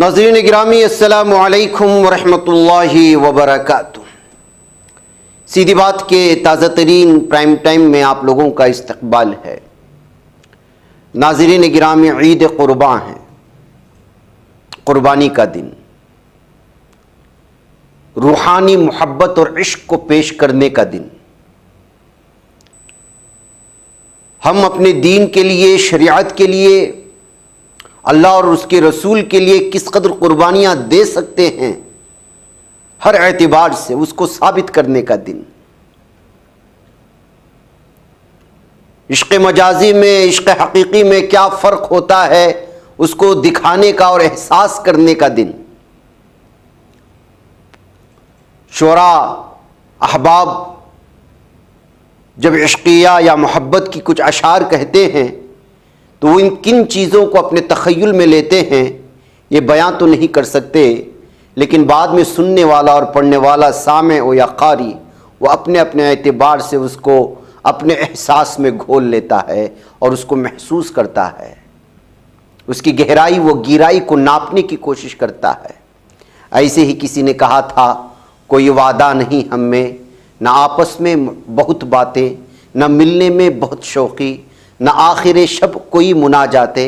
ناظرین گرامی، السلام علیکم ورحمۃ اللہ وبرکاتہ۔ سیدھی بات کے تازہ ترین پرائم ٹائم میں آپ لوگوں کا استقبال ہے۔ ناظرین گرامی، عید قرباں ہے، قربانی کا دن، روحانی محبت اور عشق کو پیش کرنے کا دن۔ ہم اپنے دین کے لیے، شریعت کے لیے، اللہ اور اس کے رسول کے لیے کس قدر قربانیاں دے سکتے ہیں، ہر اعتبار سے اس کو ثابت کرنے کا دن۔ عشق مجازی میں، عشق حقیقی میں کیا فرق ہوتا ہے، اس کو دکھانے کا اور احساس کرنے کا دن۔ شعراء، احباب جب عشقیہ یا محبت کی کچھ اشعار کہتے ہیں تو وہ ان کن چیزوں کو اپنے تخیل میں لیتے ہیں یہ بیان تو نہیں کر سکتے، لیکن بعد میں سننے والا اور پڑھنے والا، سامع ہو یا قاری، وہ اپنے اپنے اعتبار سے اس کو اپنے احساس میں گھول لیتا ہے اور اس کو محسوس کرتا ہے، اس کی گہرائی و گہرائی کو ناپنے کی کوشش کرتا ہے۔ ایسے ہی کسی نے کہا تھا، کوئی وعدہ نہیں ہم میں، نہ آپس میں بہت باتیں، نہ ملنے میں بہت شوقی، نہ آخر شب کوئی مناجاتے،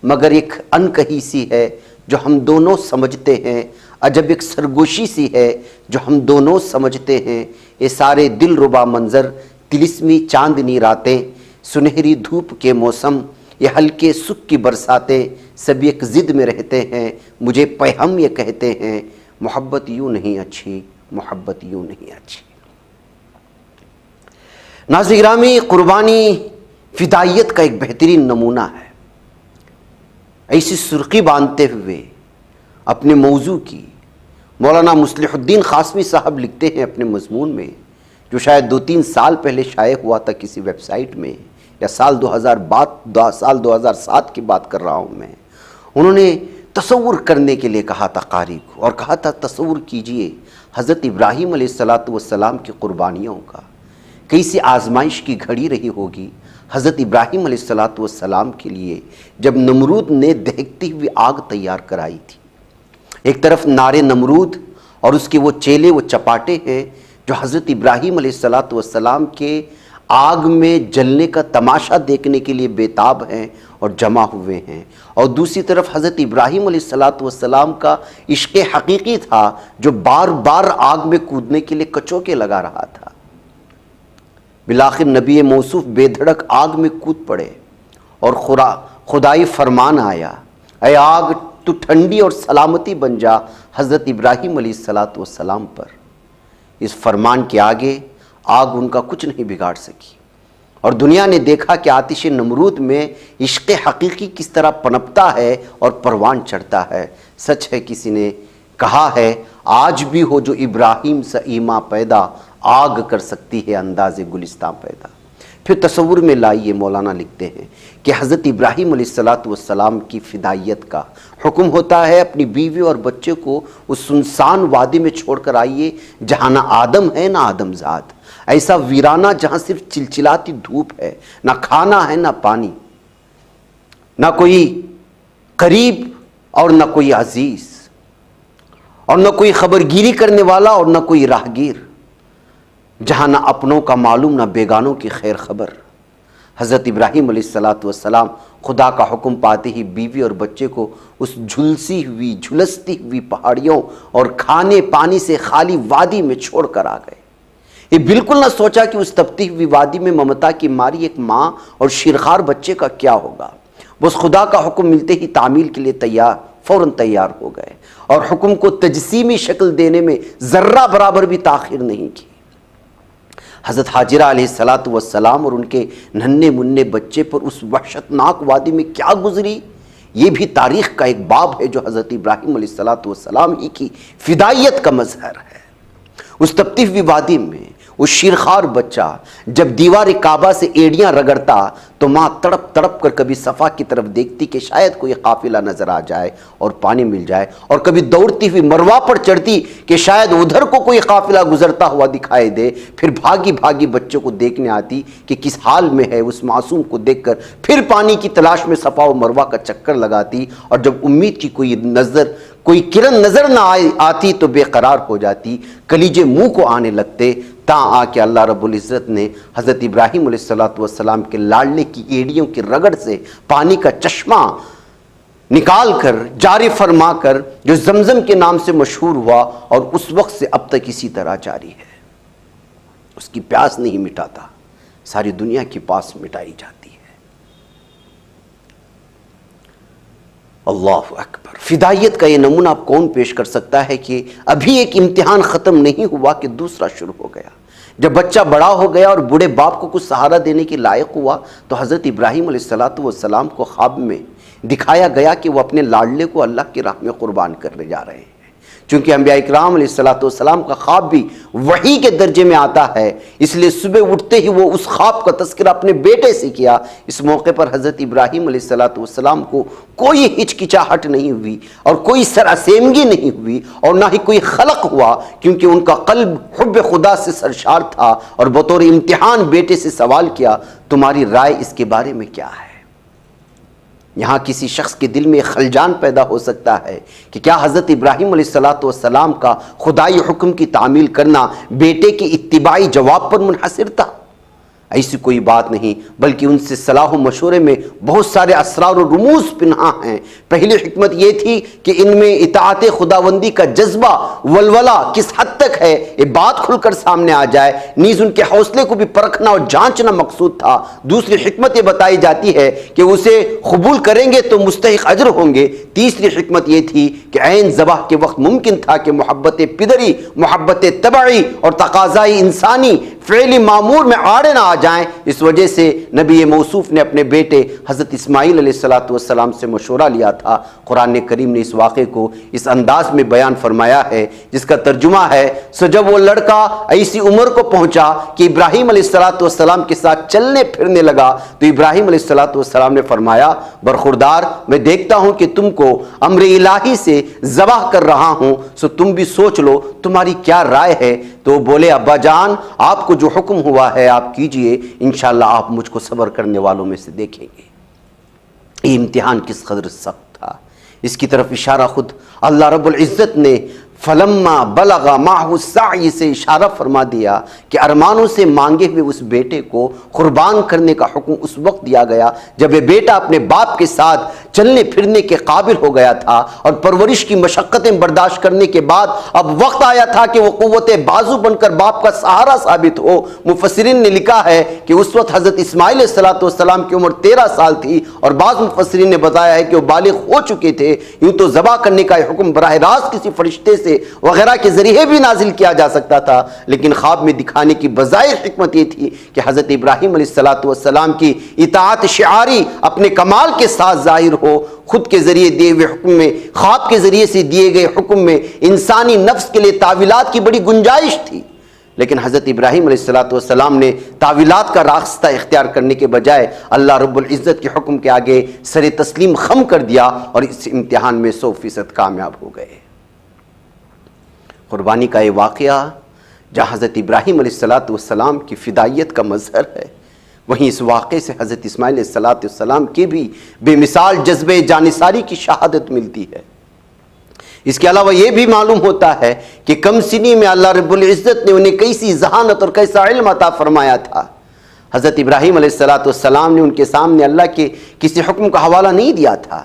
مگر ایک انکہی سی ہے جو ہم دونوں سمجھتے ہیں، عجب ایک سرگوشی سی ہے جو ہم دونوں سمجھتے ہیں۔ یہ سارے دل ربا منظر، طلسمی چاندنی راتیں، سنہری دھوپ کے موسم، یہ ہلکے سکھ کی برساتیں، سب ایک ضد میں رہتے ہیں، مجھے پیہم یہ کہتے ہیں، محبت یوں نہیں اچھی، محبت یوں نہیں اچھی۔ ناظرین گرامی، قربانی فدائیت کا ایک بہترین نمونہ ہے۔ ایسی سرخی باندھتے ہوئے اپنے موضوع کی مولانا مصلح الدین قاسمی صاحب لکھتے ہیں اپنے مضمون میں، جو شاید 2-3 سال پہلے شائع ہوا تھا کسی ویب سائٹ میں، یا سال 2007 کی بات کر رہا ہوں میں۔ انہوں نے تصور کرنے کے لیے کہا تھا قاری کو، اور کہا تھا تصور کیجئے حضرت ابراہیم علیہ السلام کی قربانیوں کا، کیسی آزمائش کی گھڑی رہی ہوگی حضرت ابراہیم علیہ السلام کے لیے جب نمرود نے دہکتی ہوئی آگ تیار کرائی تھی۔ ایک طرف نار نمرود اور اس کے وہ چیلے، وہ چپاٹے ہیں جو حضرت ابراہیم علیہ السلام کے آگ میں جلنے کا تماشا دیکھنے کے لیے بےتاب ہیں اور جمع ہوئے ہیں، اور دوسری طرف حضرت ابراہیم علیہ السلام کا عشق حقیقی تھا جو بار بار آگ میں کودنے کے لیے کچوکے لگا رہا تھا۔ بالآخر نبی موصوف بے دھڑک آگ میں کود پڑے اور خدائی فرمان آیا، اے آگ تو ٹھنڈی اور سلامتی بن جا حضرت ابراہیم علیہ السلام پر۔ اس فرمان کے آگے آگ ان کا کچھ نہیں بگاڑ سکی، اور دنیا نے دیکھا کہ آتش نمرود میں عشق حقیقی کس طرح پنپتا ہے اور پروان چڑھتا ہے۔ سچ ہے، کسی نے کہا ہے، آج بھی ہو جو ابراہیم سے ایما پیدا، آگ کر سکتی ہے انداز گلستان پیدا۔ پھر تصور میں لائیے، مولانا لکھتے ہیں کہ حضرت ابراہیم علیہ السلام کی فدائیت کا حکم ہوتا ہے، اپنی بیوی اور بچے کو اس سنسان وادی میں چھوڑ کر آئیے جہاں نہ آدم ہے نہ آدم زاد، ایسا ویرانہ جہاں صرف چلچلاتی دھوپ ہے، نہ کھانا ہے نہ پانی، نہ کوئی قریب اور نہ کوئی عزیز، اور نہ کوئی خبرگیری کرنے والا اور نہ کوئی راہگیر، جہاں نہ اپنوں کا معلوم نہ بیگانوں کی خیر خبر۔ حضرت ابراہیم علیہ السلام خدا کا حکم پاتے ہی بیوی اور بچے کو اس جھلسی ہوئی، جھلستی ہوئی پہاڑیوں اور کھانے پانی سے خالی وادی میں چھوڑ کر آ گئے۔ یہ بالکل نہ سوچا کہ اس تپتی ہوئی وادی میں ممتا کی ماری ایک ماں اور شیرخوار بچے کا کیا ہوگا۔ بس خدا کا حکم ملتے ہی تعمیل کے لیے فوراً تیار ہو گئے، اور حکم کو تجسیمی شکل دینے میں ذرہ برابر بھی تاخیر نہیں کی۔ حضرت حاجرہ علیہ السلام اور ان کے ننھے منھے بچے پر اس وحشتناک وادی میں کیا گزری، یہ بھی تاریخ کا ایک باب ہے جو حضرت ابراہیم علیہ السلام ہی کی فدائیت کا مظہر ہے۔ اس تپتی ہوئی وادی میں وہ شیرخوار بچہ جب دیوار کعبہ سے ایڑیاں رگڑتا تو ماں تڑپ تڑپ کر کبھی صفا کی طرف دیکھتی کہ شاید کوئی قافلہ نظر آ جائے اور پانی مل جائے، اور کبھی دوڑتی ہوئی مروہ پر چڑھتی کہ شاید ادھر کو کوئی قافلہ گزرتا ہوا دکھائی دے، پھر بھاگی بھاگی بچوں کو دیکھنے آتی کہ کس حال میں ہے، اس معصوم کو دیکھ کر پھر پانی کی تلاش میں صفا و مروہ کا چکر لگاتی، اور جب امید کی کوئی کوئی کرن نظر نہ آتی تو بے قرار ہو جاتی، کلیجے منہ کو آنے لگتے، تاں آ کے اللہ رب العزت نے حضرت ابراہیم علیہ السلام کے لاڈلے کی ایڑیوں کی رگڑ سے پانی کا چشمہ نکال کر جاری فرما کر جو زمزم کے نام سے مشہور ہوا اور اس وقت سے اب تک اسی طرح جاری ہے۔ اس کی پیاس نہیں مٹاتا، ساری دنیا کی پیاس مٹائی جاتی ہے۔ اللہ اکبر۔ فدائیت کا یہ نمونہ آپ کون پیش کر سکتا ہے کہ ابھی ایک امتحان ختم نہیں ہوا کہ دوسرا شروع ہو گیا۔ جب بچہ بڑا ہو گیا اور بوڑھے باپ کو کچھ سہارا دینے کے لائق ہوا تو حضرت ابراہیم علیہ السلام کو خواب میں دکھایا گیا کہ وہ اپنے لاڈلے کو اللہ کی راہ میں قربان کرنے جا رہے ہیں۔ چونکہ انبیاء اکرام علیہ السلام کا خواب بھی وحی کے درجے میں آتا ہے، اس لیے صبح اٹھتے ہی وہ اس خواب کا تذکرہ اپنے بیٹے سے کیا۔ اس موقع پر حضرت ابراہیم علیہ السلام کو کوئی ہچکچاہٹ نہیں ہوئی اور کوئی سراسیمگی نہیں ہوئی اور نہ ہی کوئی خلق ہوا، کیونکہ ان کا قلب حب خدا سے سرشار تھا اور بطور امتحان بیٹے سے سوال کیا، تمہاری رائے اس کے بارے میں کیا ہے؟ یہاں کسی شخص کے دل میں خلجان پیدا ہو سکتا ہے کہ کیا حضرت ابراہیم علیہ السلام کا خدائی حکم کی تعمیل کرنا بیٹے کے اتباعی جواب پر منحصر تھا؟ ایسی کوئی بات نہیں، بلکہ ان سے صلاح و مشورے میں بہت سارے اسرار و رموز پنہاں ہیں۔ پہلی حکمت یہ تھی کہ ان میں اطاعت خداوندی کا جذبہ ولولہ کس حد تک ہے یہ بات کھل کر سامنے آ جائے، نیز ان کے حوصلے کو بھی پرکھنا اور جانچنا مقصود تھا۔ دوسری حکمت یہ بتائی جاتی ہے کہ اسے قبول کریں گے تو مستحق اجر ہوں گے۔ تیسری حکمت یہ تھی کہ عین ذبح کے وقت ممکن تھا کہ محبت پدری، محبت تبعی اور تقاضائی انسانی فعلی معمور میں آڑے نہ آ جائیں۔ اس وجہ سے نبی موصوف نے اپنے بیٹے حضرت اسماعیل علیہ السلام سے مشورہ لیا تھا۔ قرآن کریم نے اس واقعے کو اس انداز میں بیان فرمایا ہے جس کا ترجمہ ہے، سو جب وہ لڑکا ایسی عمر کو پہنچا کہ ابراہیم علیہ السلام کے ساتھ چلنے پھرنے لگا تو ابراہیم علیہ السلام نے فرمایا، برخوردار میں دیکھتا ہوں کہ تم کو امر الہی سے ذبح کر رہا ہوں، سو تم بھی سوچ لو تمہاری کیا رائے ہے۔ تو بولے، ابا جان آپ کو جو حکم ہوا ہے آپ کیجئے، انشاءاللہ آپ مجھ کو صبر کرنے والوں میں سے دیکھیں گے۔ یہ امتحان کس قدر سخت تھا، اس کی طرف اشارہ خود اللہ رب العزت نے فلما بلغ معه السعی سے اشارہ فرما دیا کہ ارمانوں سے مانگے ہوئے اس بیٹے کو قربان کرنے کا حکم اس وقت دیا گیا جب یہ بیٹا اپنے باپ کے ساتھ چلنے پھرنے کے قابل ہو گیا تھا اور پرورش کی مشقتیں برداشت کرنے کے بعد اب وقت آیا تھا کہ وہ قوت بازو بن کر باپ کا سہارا ثابت ہو۔ مفسرین نے لکھا ہے کہ اس وقت حضرت اسماعیل علیہ السلام کی عمر 13 سال تھی اور بعض مفسرین نے بتایا ہے کہ وہ بالغ ہو چکے تھے۔ یوں تو ذبح کرنے کا حکم براہ راست کسی فرشتے سے وغیرہ کے ذریعے بھی نازل کیا جا سکتا تھا، لیکن خواب میں دکھانے کی بظاہر حکمت یہ تھی کہ حضرت ابراہیم علیہ السلام کی اطاعت شعاری اپنے کمال کے ساتھ ظاہر ہو۔ خود کے ذریعے دیے ہوئے حکم میں، خواب کے ذریعے سے دیے گئے حکم میں انسانی نفس کے لیے تعویلات کی بڑی گنجائش تھی، لیکن حضرت ابراہیم علیہ السلام نے تعویلات کا راستہ اختیار کرنے کے بجائے اللہ رب العزت کے حکم کے آگے سر تسلیم خم کر دیا اور اس امتحان میں 100% کامیاب ہو گئے۔ قربانی کا یہ واقعہ جہاں حضرت ابراہیم علیہ السلام کی فدائیت کا مظہر ہے، وہیں اس واقعے سے حضرت اسماعیل علیہ السلام کے بھی بے مثال جذبے جانثاری کی شہادت ملتی ہے۔ اس کے علاوہ یہ بھی معلوم ہوتا ہے کہ کم سنی میں اللہ رب العزت نے انہیں کیسی ذہانت اور کیسا علم عطا فرمایا تھا۔ حضرت ابراہیم علیہ السلام نے ان کے سامنے اللہ کے کسی حکم کا حوالہ نہیں دیا تھا،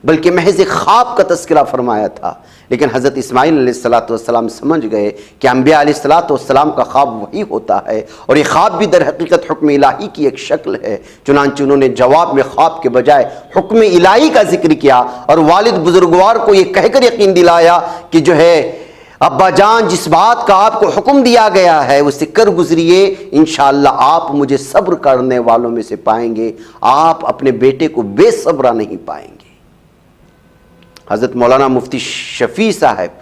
بلکہ محض ایک خواب کا تذکرہ فرمایا تھا، لیکن حضرت اسماعیل علیہ السلام سمجھ گئے کہ انبیاء علیہ السلام کا خواب وہی ہوتا ہے اور یہ خواب بھی در حقیقت حکم الہی کی ایک شکل ہے۔ چنانچہ انہوں نے جواب میں خواب کے بجائے حکم الہی کا ذکر کیا اور والد بزرگوار کو یہ کہہ کر یقین دلایا کہ جو ہے ابا جان جس بات کا آپ کو حکم دیا گیا ہے اسے کر گزریے، انشاءاللہ آپ مجھے صبر کرنے والوں میں سے پائیں گے، آپ اپنے بیٹے کو بے صبرا نہیں پائیں گے۔ حضرت مولانا مفتی شفیع صاحب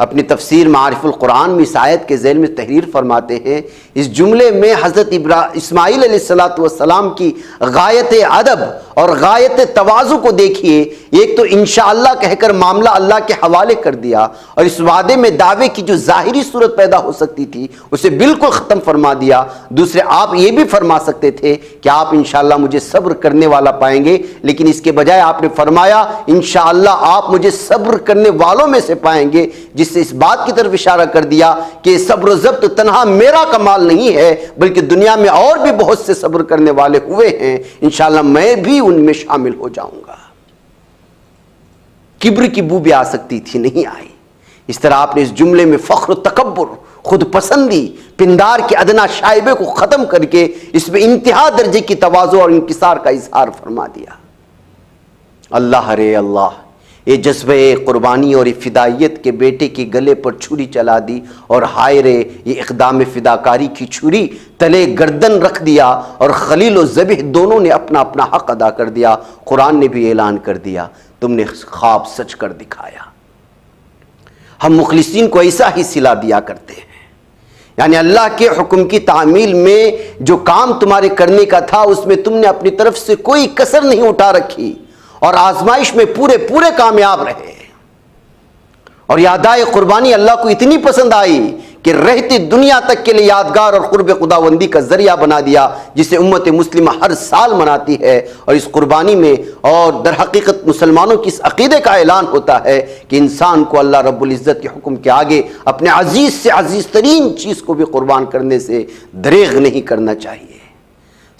اپنی تفسیر معارف القرآن میں اس آیت کے ذیل میں تحریر فرماتے ہیں، اس جملے میں حضرت اسماعیل علیہ السلام کی غایت ادب اور غایت تواضع کو دیکھیے. ایک تو انشاءاللہ کہہ کر معاملہ اللہ کے حوالے کر دیا اور اس وعدے میں دعوے کی جو ظاہری صورت پیدا ہو سکتی تھی اسے بالکل ختم فرما دیا. دوسرے آپ یہ بھی فرما سکتے تھے کہ آپ انشاءاللہ مجھے صبر کرنے والا پائیں گے، لیکن اس کے بجائے آپ نے فرمایا انشاءاللہ آپ مجھے صبر کرنے والوں میں سے پائیں گے، جس سے اس بات کی طرف اشارہ کر دیا کہ صبر و ضبط تنہا میرا کمال نہیں ہے، بلکہ دنیا میں اور بھی بہت سے صبر کرنے والے ہوئے ہیں، انشاءاللہ میں بھی ان میں شامل ہو جاؤں گا. کبر کی بو بھی آ سکتی تھی، نہیں آئی. اس طرح آپ نے اس جملے میں فخر و تکبر، خود پسندی، پندار کے ادنا شائبے کو ختم کر کے اس میں انتہا درجے کی تواضع اور انکسار کا اظہار فرما دیا. اللہ رے اللہ، یہ جذبہ قربانی اور فدائیت کے بیٹے کے گلے پر چھری چلا دی، اور ہائے رے یہ اقدام فداکاری کی چھری تلے گردن رکھ دیا، اور خلیل و ذبح دونوں نے اپنا اپنا حق ادا کر دیا. قرآن نے بھی اعلان کر دیا تم نے خواب سچ کر دکھایا. ہم مخلصین کو ایسا ہی صلہ دیا کرتے ہیں، یعنی اللہ کے حکم کی تعمیل میں جو کام تمہارے کرنے کا تھا اس میں تم نے اپنی طرف سے کوئی کسر نہیں اٹھا رکھی، اور آزمائش میں پورے کامیاب رہے. اور یہ ادائے قربانی اللہ کو اتنی پسند آئی کہ رہتی دنیا تک کے لیے یادگار اور قرب خداوندی کا ذریعہ بنا دیا، جسے امت مسلمہ ہر سال مناتی ہے. اور اس قربانی میں اور در حقیقت مسلمانوں کی اس عقیدے کا اعلان ہوتا ہے کہ انسان کو اللہ رب العزت کے حکم کے آگے اپنے عزیز سے عزیز ترین چیز کو بھی قربان کرنے سے دریغ نہیں کرنا چاہیے.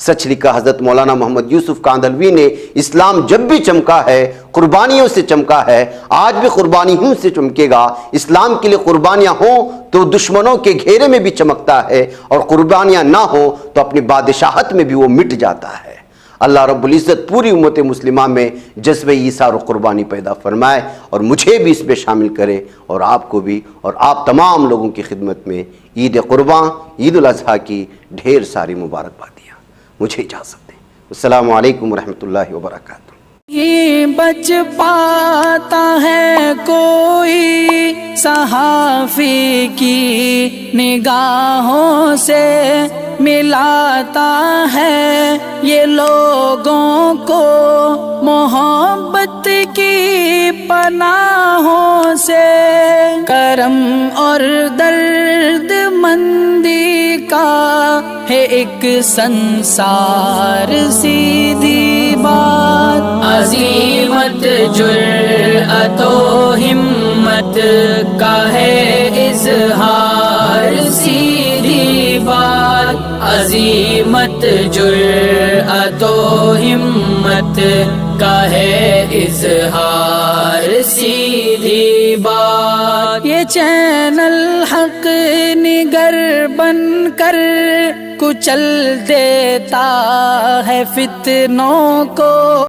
سچ لکھا حضرت مولانا محمد یوسف کاندھلوی نے، اسلام جب بھی چمکا ہے قربانیوں سے چمکا ہے، آج بھی قربانیوں سے چمکے گا. اسلام کے لیے قربانیاں ہوں تو دشمنوں کے گھیرے میں بھی چمکتا ہے، اور قربانیاں نہ ہوں تو اپنی بادشاہت میں بھی وہ مٹ جاتا ہے. اللہ رب العزت پوری امت مسلمہ میں جذبہ ایثار و قربانی پیدا فرمائے، اور مجھے بھی اس میں شامل کرے، اور آپ کو بھی، اور آپ تمام لوگوں کی خدمت میں عید قرباں، عید الاضحیٰ کی ڈھیر ساری مبارکبادیاں. مجھے اجازت دیں. السلام علیکم ورحمۃ اللہ وبرکاتہ. یہ بچ پاتا ہے کوئی صحافی کی نگاہوں سے، ملاتا ہے یہ لوگوں کو محبت کی پناہوں سے. کرم اور درد مندی کا ہے ایک سنسار سیدھی بات، عزیمت جرأت و ہمت کا ہے اظہار سیدھی بات، عزیمت جرأت و ہمت کا ہے اظہار سیدھی بات. یہ چینل حق نگر بن کر کچل دیتا ہے فتنوں کو.